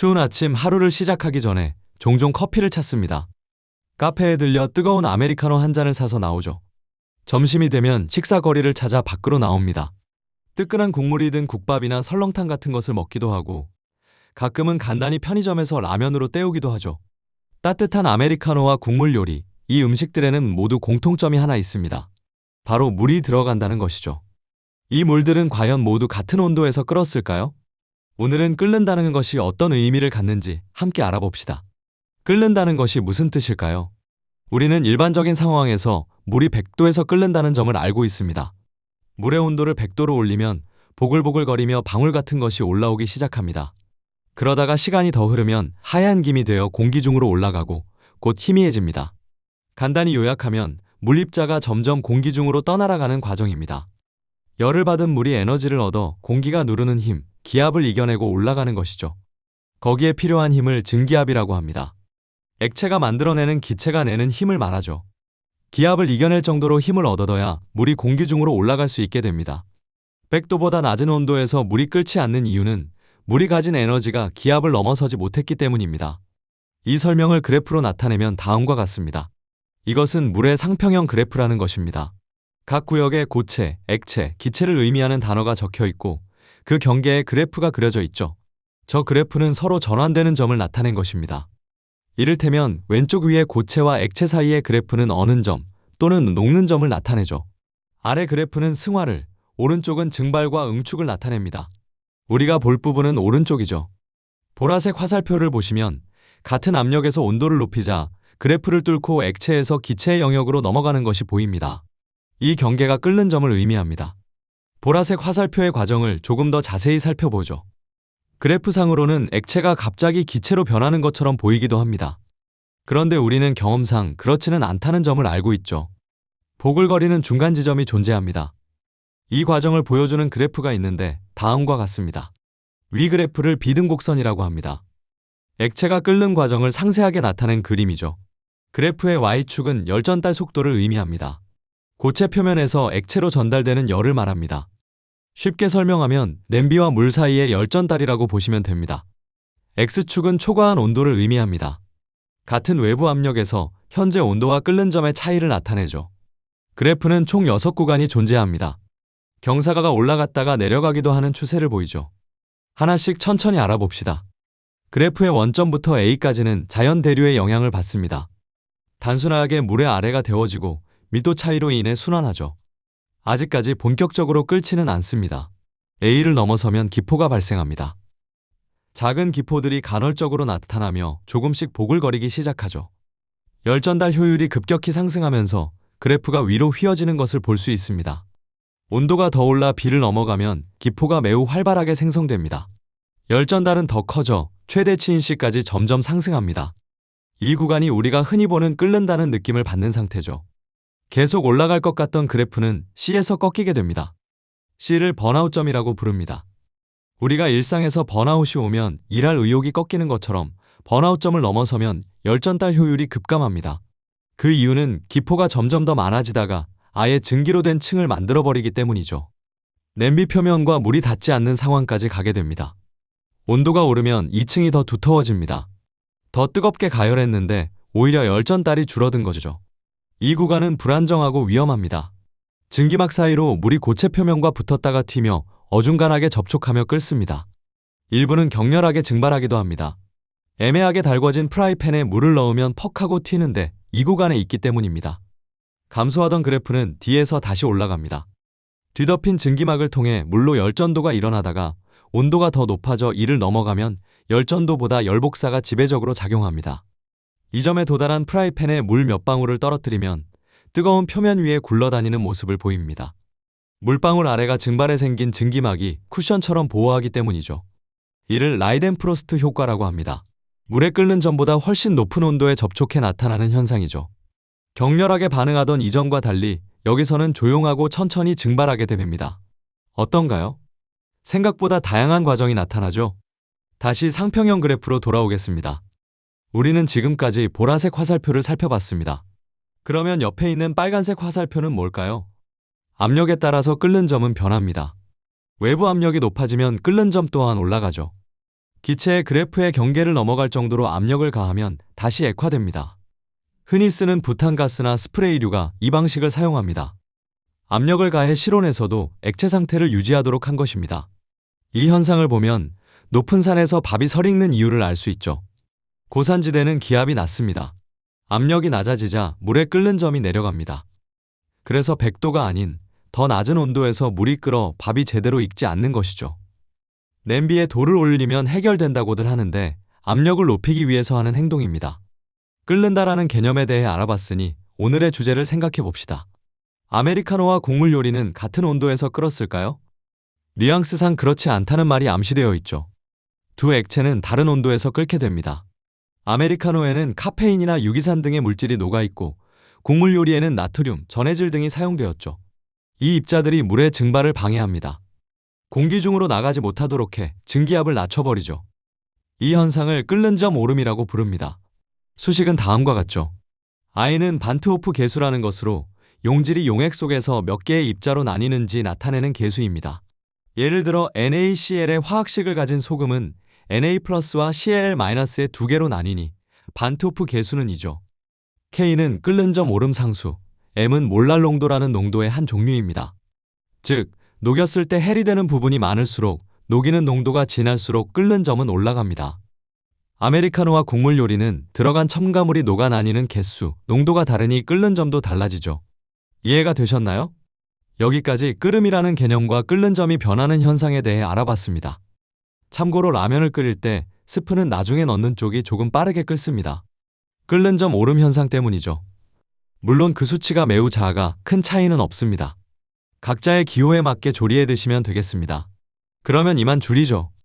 추운 아침 하루를 시작하기 전에 종종 커피를 찾습니다. 카페에 들려 뜨거운 아메리카노 한 잔을 사서 나오죠. 점심이 되면 식사거리를 찾아 밖으로 나옵니다. 뜨끈한 국물이 든 국밥이나 설렁탕 같은 것을 먹기도 하고 가끔은 간단히 편의점에서 라면으로 때우기도 하죠. 따뜻한 아메리카노와 국물 요리, 이 음식들에는 모두 공통점이 하나 있습니다. 바로 물이 들어간다는 것이죠. 이 물들은 과연 모두 같은 온도에서 끓었을까요? 오늘은 끓는다는 것이 어떤 의미를 갖는지 함께 알아봅시다. 끓는다는 것이 무슨 뜻일까요? 우리는 일반적인 상황에서 물이 100도에서 끓는다는 점을 알고 있습니다. 물의 온도를 100도로 올리면 보글보글거리며 방울 같은 것이 올라오기 시작합니다. 그러다가 시간이 더 흐르면 하얀 김이 되어 공기 중으로 올라가고 곧 희미해집니다. 간단히 요약하면 물 입자가 점점 공기 중으로 떠날아가는 과정입니다. 열을 받은 물이 에너지를 얻어 공기가 누르는 힘, 기압을 이겨내고 올라가는 것이죠. 거기에 필요한 힘을 증기압이라고 합니다. 액체가 만들어내는 기체가 내는 힘을 말하죠. 기압을 이겨낼 정도로 힘을 얻어둬야 물이 공기 중으로 올라갈 수 있게 됩니다. 100도보다 낮은 온도에서 물이 끓지 않는 이유는 물이 가진 에너지가 기압을 넘어서지 못했기 때문입니다. 이 설명을 그래프로 나타내면 다음과 같습니다. 이것은 물의 상평형 그래프라는 것입니다. 각 구역에 고체, 액체, 기체를 의미하는 단어가 적혀 있고 그 경계에 그래프가 그려져 있죠. 저 그래프는 서로 전환되는 점을 나타낸 것입니다. 이를테면 왼쪽 위의 고체와 액체 사이의 그래프는 어는 점 또는 녹는 점을 나타내죠. 아래 그래프는 승화를, 오른쪽은 증발과 응축을 나타냅니다. 우리가 볼 부분은 오른쪽이죠. 보라색 화살표를 보시면 같은 압력에서 온도를 높이자 그래프를 뚫고 액체에서 기체의 영역으로 넘어가는 것이 보입니다. 이 경계가 끓는 점을 의미합니다. 보라색 화살표의 과정을 조금 더 자세히 살펴보죠. 그래프상으로는 액체가 갑자기 기체로 변하는 것처럼 보이기도 합니다. 그런데 우리는 경험상 그렇지는 않다는 점을 알고 있죠. 보글거리는 중간 지점이 존재합니다. 이 과정을 보여주는 그래프가 있는데 다음과 같습니다. 위 그래프를 비등곡선이라고 합니다. 액체가 끓는 과정을 상세하게 나타낸 그림이죠. 그래프의 Y축은 열전달 속도를 의미합니다. 고체 표면에서 액체로 전달되는 열을 말합니다. 쉽게 설명하면 냄비와 물 사이의 열전달이라고 보시면 됩니다. X축은 초과한 온도를 의미합니다. 같은 외부 압력에서 현재 온도와 끓는 점의 차이를 나타내죠. 그래프는 총 6구간이 존재합니다. 경사가가 올라갔다가 내려가기도 하는 추세를 보이죠. 하나씩 천천히 알아봅시다. 그래프의 원점부터 A까지는 자연 대류의 영향을 받습니다. 단순하게 물의 아래가 데워지고 밀도 차이로 인해 순환하죠. 아직까지 본격적으로 끓지는 않습니다. A를 넘어서면 기포가 발생합니다. 작은 기포들이 간헐적으로 나타나며 조금씩 보글거리기 시작하죠. 열전달 효율이 급격히 상승하면서 그래프가 위로 휘어지는 것을 볼 수 있습니다. 온도가 더 올라 B를 넘어가면 기포가 매우 활발하게 생성됩니다. 열전달은 더 커져 최대치인 C까지 점점 상승합니다. 이 구간이 우리가 흔히 보는 끓는다는 느낌을 받는 상태죠. 계속 올라갈 것 같던 그래프는 C에서 꺾이게 됩니다. C를 번아웃점이라고 부릅니다. 우리가 일상에서 번아웃이 오면 일할 의욕이 꺾이는 것처럼 번아웃점을 넘어서면 열전달 효율이 급감합니다. 그 이유는 기포가 점점 더 많아지다가 아예 증기로 된 층을 만들어버리기 때문이죠. 냄비 표면과 물이 닿지 않는 상황까지 가게 됩니다. 온도가 오르면 이 층이 더 두터워집니다. 더 뜨겁게 가열했는데 오히려 열전달이 줄어든 거죠. 이 구간은 불안정하고 위험합니다. 증기막 사이로 물이 고체 표면과 붙었다가 튀며 어중간하게 접촉하며 끓습니다. 일부는 격렬하게 증발하기도 합니다. 애매하게 달궈진 프라이팬에 물을 넣으면 퍽하고 튀는데 이 구간에 있기 때문입니다. 감소하던 그래프는 D에서 다시 올라갑니다. 뒤덮인 증기막을 통해 물로 열전도가 일어나다가 온도가 더 높아져 이를 넘어가면 열전도보다 열복사가 지배적으로 작용합니다. 이 점에 도달한 프라이팬에 물 몇 방울을 떨어뜨리면 뜨거운 표면 위에 굴러다니는 모습을 보입니다. 물방울 아래가 증발해 생긴 증기막이 쿠션처럼 보호하기 때문이죠. 이를 라이덴프로스트 효과라고 합니다. 물에 끓는 전보다 훨씬 높은 온도에 접촉해 나타나는 현상이죠. 격렬하게 반응하던 이전과 달리 여기서는 조용하고 천천히 증발하게 됩니다. 어떤가요? 생각보다 다양한 과정이 나타나죠. 다시 상평형 그래프로 돌아오겠습니다. 우리는 지금까지 보라색 화살표를 살펴봤습니다. 그러면 옆에 있는 빨간색 화살표는 뭘까요? 압력에 따라서 끓는 점은 변합니다. 외부 압력이 높아지면 끓는 점 또한 올라가죠. 기체의 그래프의 경계를 넘어갈 정도로 압력을 가하면 다시 액화됩니다. 흔히 쓰는 부탄가스나 스프레이류가 이 방식을 사용합니다. 압력을 가해 실온에서도 액체 상태를 유지하도록 한 것입니다. 이 현상을 보면 높은 산에서 밥이 설익는 이유를 알 수 있죠. 고산지대는 기압이 낮습니다. 압력이 낮아지자 물에 끓는 점이 내려갑니다. 그래서 100도가 아닌 더 낮은 온도에서 물이 끓어 밥이 제대로 익지 않는 것이죠. 냄비에 돌을 올리면 해결된다고들 하는데 압력을 높이기 위해서 하는 행동입니다. 끓는다라는 개념에 대해 알아봤으니 오늘의 주제를 생각해 봅시다. 아메리카노와 곡물 요리는 같은 온도에서 끓었을까요? 뉘앙스상 그렇지 않다는 말이 암시되어 있죠. 두 액체는 다른 온도에서 끓게 됩니다. 아메리카노에는 카페인이나 유기산 등의 물질이 녹아있고 곡물 요리에는 나트륨, 전해질 등이 사용되었죠. 이 입자들이 물의 증발을 방해합니다. 공기 중으로 나가지 못하도록 해 증기압을 낮춰버리죠. 이 현상을 끓는 점 오름이라고 부릅니다. 수식은 다음과 같죠. I는 반트호프 계수라는 것으로 용질이 용액 속에서 몇 개의 입자로 나뉘는지 나타내는 계수입니다. 예를 들어 NaCl의 화학식을 가진 소금은 Na+와 Cl-의 두 개로 나뉘니 반트호프 계수는 이죠. K는 끓는 점 오름 상수, M은 몰랄 농도라는 농도의 한 종류입니다. 즉, 녹였을 때 해리되는 부분이 많을수록 녹이는 농도가 진할수록 끓는 점은 올라갑니다. 아메리카노와 곡물 요리는 들어간 첨가물이 녹아 나뉘는 개수, 농도가 다르니 끓는 점도 달라지죠. 이해가 되셨나요? 여기까지 끓음이라는 개념과 끓는 점이 변하는 현상에 대해 알아봤습니다. 참고로 라면을 끓일 때 스프는 나중에 넣는 쪽이 조금 빠르게 끓습니다. 끓는 점 오름 현상 때문이죠. 물론 그 수치가 매우 작아 큰 차이는 없습니다. 각자의 기호에 맞게 조리해 드시면 되겠습니다. 그러면 이만 줄이죠.